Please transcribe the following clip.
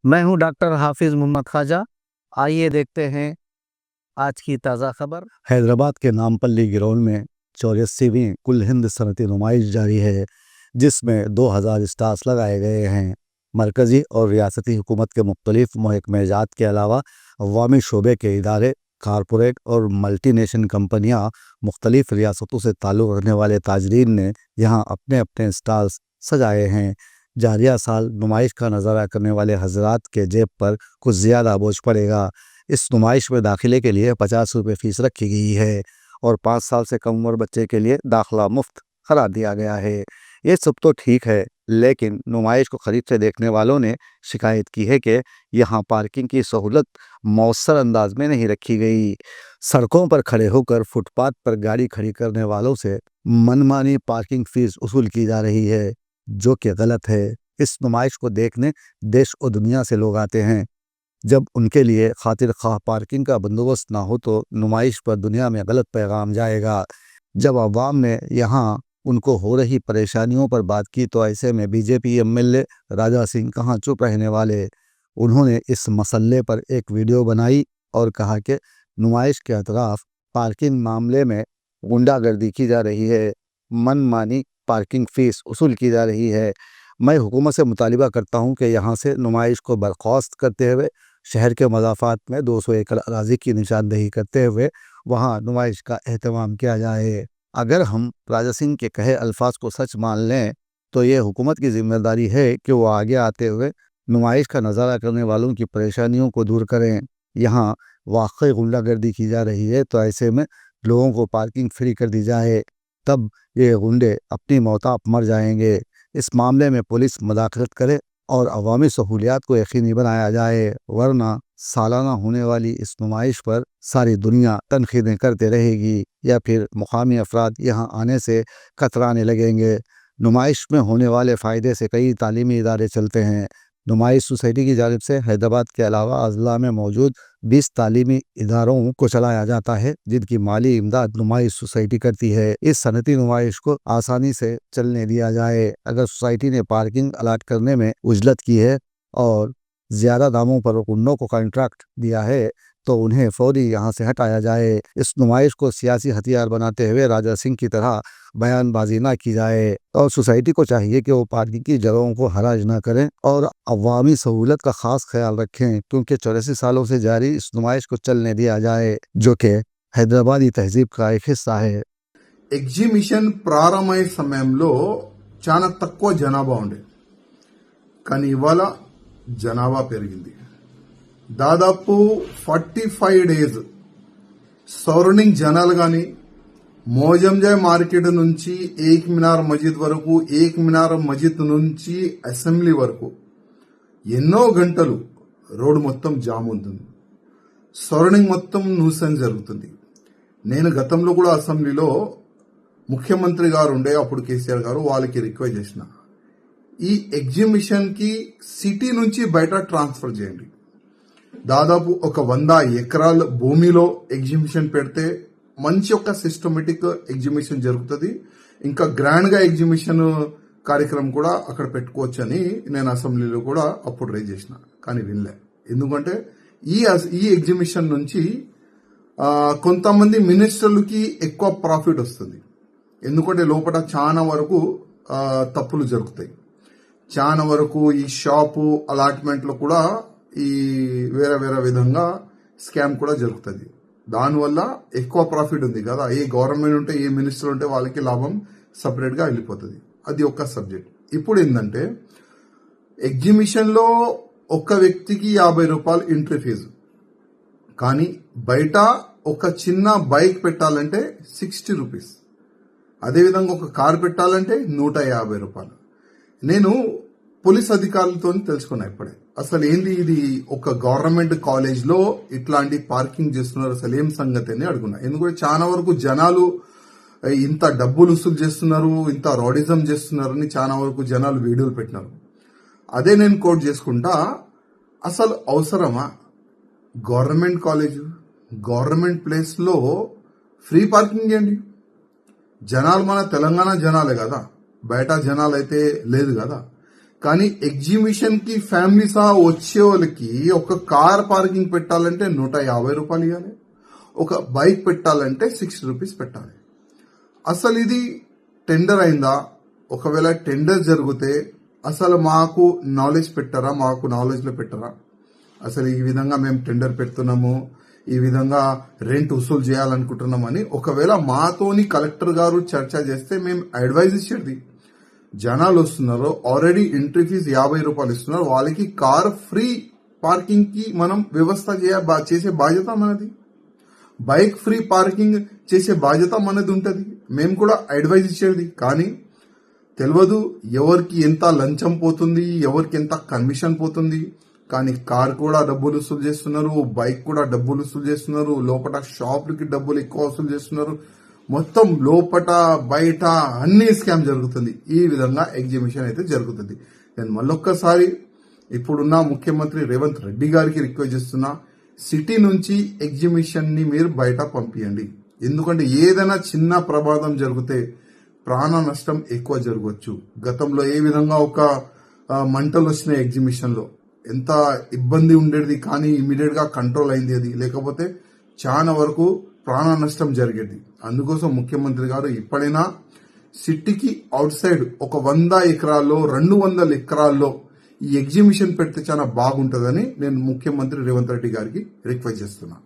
मैं हूं डॉक्टर हाफिज मोहम्मद ख्वाजा। आइए देखते हैं आज की ताज़ा खबर। हैदराबाद के नामपल्ली गिरोन में 84वीं कुल हिंद सनती नुमाइश जारी है, जिसमें 2000 स्टाल्स लगाए गए हैं। मरकज़ी और रियासती हुकूमत के मुख्तलिफ महकमेजात के अलावा अवामी शोबे के इदारे, कारपोरेट और मल्टी नेशन कंपनियाँ, मुख्तलिफ रियासतों से ताल्लुक़ रखने वाले ताजरीन ने यहाँ अपने अपने स्टाल्स सजाए हैं। जारिया साल नुमाइश का नज़ारा करने वाले हजरात के जेब पर कुछ ज़्यादा बोझ पड़ेगा। इस नुमाइश में दाखिले के लिए 50 रुपये फ़ीस रखी गई है और 5 साल से कम उम्र बच्चे के लिए दाखिला मुफ्त करार दिया गया है। ये सब तो ठीक है, लेकिन नुमाइश को ख़रीद से देखने वालों ने शिकायत की है कि यहाँ पार्किंग की सहूलत मौसर अंदाज में नहीं रखी गई। सड़कों पर खड़े होकर फुटपाथ पर गाड़ी खड़ी करने वालों से मनमानी पार्किंग फ़ीस वसूल की जा रही है, जो कि गलत है। इस नुमाइश को देखने देश और दुनिया से लोग आते हैं। जब उनके लिए खातिर ख्वाह पार्किंग का बंदोबस्त ना हो तो नुमाइश पर दुनिया में गलत पैगाम जाएगा। जब अवाम ने यहाँ उनको हो रही परेशानियों पर बात की तो ऐसे में बीजेपी एमएलए राजा सिंह कहाँ चुप रहने वाले। उन्होंने इस मसले पर एक वीडियो बनाई और कहा कि नुमाइश के अतराफ पार्किंग मामले में गुंडागर्दी की जा रही है, मनमानी पार्किंग फ़ीस वसूल की जा रही है। मैं हुकूमत से मुतालिबा करता हूँ कि यहाँ से नुमाइश को बर्खास्त करते हुए शहर के मज़ाफ़ात में 200 एकड़ अराज़ी की निशानदेही करते हुए वहाँ नुमाइश का एहतमाम किया जाए। अगर हम राजा सिंह के कहे अल्फाज को सच मान लें तो ये हुकूमत की ज़िम्मेदारी है कि वो आगे आते हुए नुमाइश का नज़ारा करने वालों की परेशानियों को दूर करें। यहाँ वाकई गुंडागर्दी की जा रही है तो ऐसे में लोगों को पार्किंग फ्री कर दी जाए, तब ये गुंडे अपनी मौत आप मर जाएंगे। इस मामले में पुलिस मदाखलत करे और अवामी सहूलियात को यकीनी बनाया जाए, वरना सालाना होने वाली इस नुमाइश पर सारी दुनिया तनकीदें करते रहेगी या फिर मुकामी अफराद यहाँ आने से कतराने लगेंगे। नुमाइश में होने वाले फ़ायदे से कई तालीमी इदारे चलते हैं। नुमाइश सोसाइटी की जानिब से हैदराबाद के अलावा अजला में मौजूद 20 तालीमी इदारों को चलाया जाता है, जिनकी माली इमदाद नुमाइश सोसाइटी करती है। इस सनती नुमाइश को आसानी से चलने दिया जाए। अगर सोसाइटी ने पार्किंग अलाट करने में उजलत की है और ज़्यादा दामों पर गुंडों को कॉन्ट्रैक्ट दिया है तो उन्हें फौरी यहाँ से हटाया जाए। इस नुमाइश को सियासी हथियार बनाते हुए राजा सिंह की तरह बयानबाजी ना की जाए और सोसाइटी को चाहिए कि वो पार्किंग की जगहों को हराज ना करें और अवामी सहूलत का ख़ास ख्याल रखें, क्योंकि 84 सालों से जारी इस नुमाइश को चलने दिया जाए, जो कि हैदराबादी तहजीब का एक हिस्सा है। ఎగ్జిబిషన్ ప్రారంభమయ్యే సమయంలో చాలా తక్కువ జనాభా ఉండే, కానీ ఇవాళ జనాభా పెరిగింది. దాదాపు 45 డేస్ సరౌండింగ్ జనాలు కానీ మోజంజాయ్ మార్కెట్ నుంచి ఏక్ మినార్ మస్జిద్ వరకు, ఏక్ మినార్ మస్జిద్ నుంచి అసెంబ్లీ వరకు ఎన్నో గంటలు రోడ్డు మొత్తం జామ్ ఉంటుంది. సరౌండింగ్ మొత్తం న్యూసెన్స్ జరుగుతుంది. నేను గతంలో కూడా అసెంబ్లీలో ముఖ్యమంత్రి గారు ఉండే, అప్పుడు కేసీఆర్ గారు, వాళ్ళకి రిక్వెస్ట్ చేసిన, ఈ ఎగ్జిబిషన్ కి సిటీ నుంచి బయట ట్రాన్స్ఫర్ చేయండి. దాదాపు ఒక 100 ఎకరాల భూమిలో ఎగ్జిబిషన్ పెడితే మంచి ఒక సిస్టమేటిక్ ఎగ్జిబిషన్ జరుగుతుంది. ఇంకా గ్రాండ్ గా ఎగ్జిబిషన్ కార్యక్రమం కూడా అక్కడ పెట్టుకోవచ్చు అని నేను అసెంబ్లీలో కూడా అప్పుడు రైజ్ చేసిన, కానీ వినలే. ఎందుకంటే ఈ ఎగ్జిబిషన్ నుంచి కొంతమంది మినిస్టర్లకి ఎక్కువ ప్రాఫిట్ వస్తుంది. ఎందుకంటే లోపల చాలా వరకు తప్పులు జరుగుతాయి. చాలా వరకు ఈ షాపు అలాట్మెంట్లో కూడా ఈ వేరే వేరే విధంగా స్కామ్ కూడా జరుగుతుంది. దానివల్ల ఎక్కువ ప్రాఫిట్ ఉంది కదా, ఏ గవర్నమెంట్ ఉంటే, ఏ మినిస్టర్ ఉంటే వాళ్ళకి లాభం సపరేట్గా వెళ్ళిపోతుంది. అది ఒక సబ్జెక్ట్. ఇప్పుడు ఏంటంటే ఎగ్జిబిషన్లో ఒక్క వ్యక్తికి 50 రూపాయలు ఎంట్రీ ఫీజు, కానీ బయట ఒక చిన్న బైక్ పెట్టాలంటే 60 రూపీస్, అదేవిధంగా ఒక కార్ పెట్టాలంటే 150 రూపాయలు. నేను పోలీస్ అధికారులతో తెలుసుకున్నా ఇప్పుడే, అసలు ఏంది ఇది, ఒక గవర్నమెంట్ కాలేజ్లో ఇట్లాంటి పార్కింగ్ చేస్తున్నారు, అసలు ఏం సంగతి అని అడుగున్నా. ఎందుకంటే చాలా వరకు జనాలు ఇంత డబ్బులు వసూలు చేస్తున్నారు, ఇంత రాడిజం చేస్తున్నారని చాలా వరకు జనాలు వీడియోలు పెట్టినారు. అదే నేను కోట్ చేసుకుంటా, అసలు అవసరమా గవర్నమెంట్ కాలేజ్, గవర్నమెంట్ ప్లేస్లో ఫ్రీ పార్కింగ్ చేయండి. జనాలు మన తెలంగాణ జనాలే కదా, బయట జనాలు అయితే లేదు కదా. కానీ ఎగ్జిబిషన్ కి ఫ్యామిలీ సహా వచ్చే వాళ్ళకి ఒక కార్ పార్కింగ్ పెట్టాలంటే 150 రూపాయలు ఇవ్వాలి, ఒక బైక్ పెట్టాలంటే 60 రూపీస్ పెట్టాలి. అసలు ఇది టెండర్ అయిందా? ఒకవేళ టెండర్ జరిగితే అసలు మాకు నాలెడ్జ్ పెట్టారా, మాకు నాలెడ్జ్లో పెట్టారా? అసలు ఈ విధంగా మేము టెండర్ పెడుతున్నాము, ఈ విధంగా రెంట్ వసూలు చేయాలనుకుంటున్నామని ఒకవేళ మాతోని కలెక్టర్ గారు చర్చ చేస్తే మేము అడ్వైజ్ ఇచ్చేది. జనాలు వస్తున్నారు, ఆల్రెడీ ఎంట్రీ ఫీజు 50 రూపాయలు ఇస్తున్నారు, వాళ్ళకి కార్ ఫ్రీ పార్కింగ్ కి మనం వ్యవస్థ చేసే బాధ్యత మనది, బైక్ ఫ్రీ పార్కింగ్ చేసే బాధ్యత మనది ఉంటుంది. మేము కూడా అడ్వైజ్ ఇచ్చేది. కానీ తెలియదు ఎవరికి ఎంత లంచం పోతుంది, ఎవరికి ఎంత కమిషన్ పోతుంది. కానీ కార్ కూడా డబ్బులు వసూలు చేస్తున్నారు, బైక్ కూడా డబ్బులు వసూలు చేస్తున్నారు, లోపల షాపులకి డబ్బులు ఎక్కువ వసూలు చేస్తున్నారు. మొత్తం లోపట బయట అన్ని స్కామ్ జరుగుతుంది. ఈ విధంగా ఎగ్జిబిషన్ అయితే జరుగుతుంది. నేను మళ్ళొక్కసారి ఇప్పుడున్న ముఖ్యమంత్రి రేవంత్ రెడ్డి గారికి రిక్వెస్ట్ చేస్తున్నా, సిటీ నుంచి ఎగ్జిబిషన్ ని మీరు బయట పంపియండి. ఎందుకంటే ఏదైనా చిన్న ప్రమాదం జరిగితే ప్రాణ నష్టం ఎక్కువ జరగవచ్చు. గతంలో ఏ విధంగా ఒక మంటలు వచ్చినాయి ఎగ్జిబిషన్ లో, ఎంత ఇబ్బంది ఉండేది, కానీ ఇమీడియట్ గా కంట్రోల్ అయింది అది, లేకపోతే చాలా వరకు ప్రాణ నష్టం జరిగేది. అందుకోసం ముఖ్యమంత్రి గారు ఇప్పుడైనా సిటీకి అవుట్ సైడ్ ఒక 100 ఎకరాల్లో 200 ఎకరాల్లో ఈ ఎగ్జిబిషన్ పెడితే చాలా బాగుంటుందని నేను ముఖ్యమంత్రి రేవంత్ రెడ్డి గారికి రిక్వెస్ట్ చేస్తున్నా.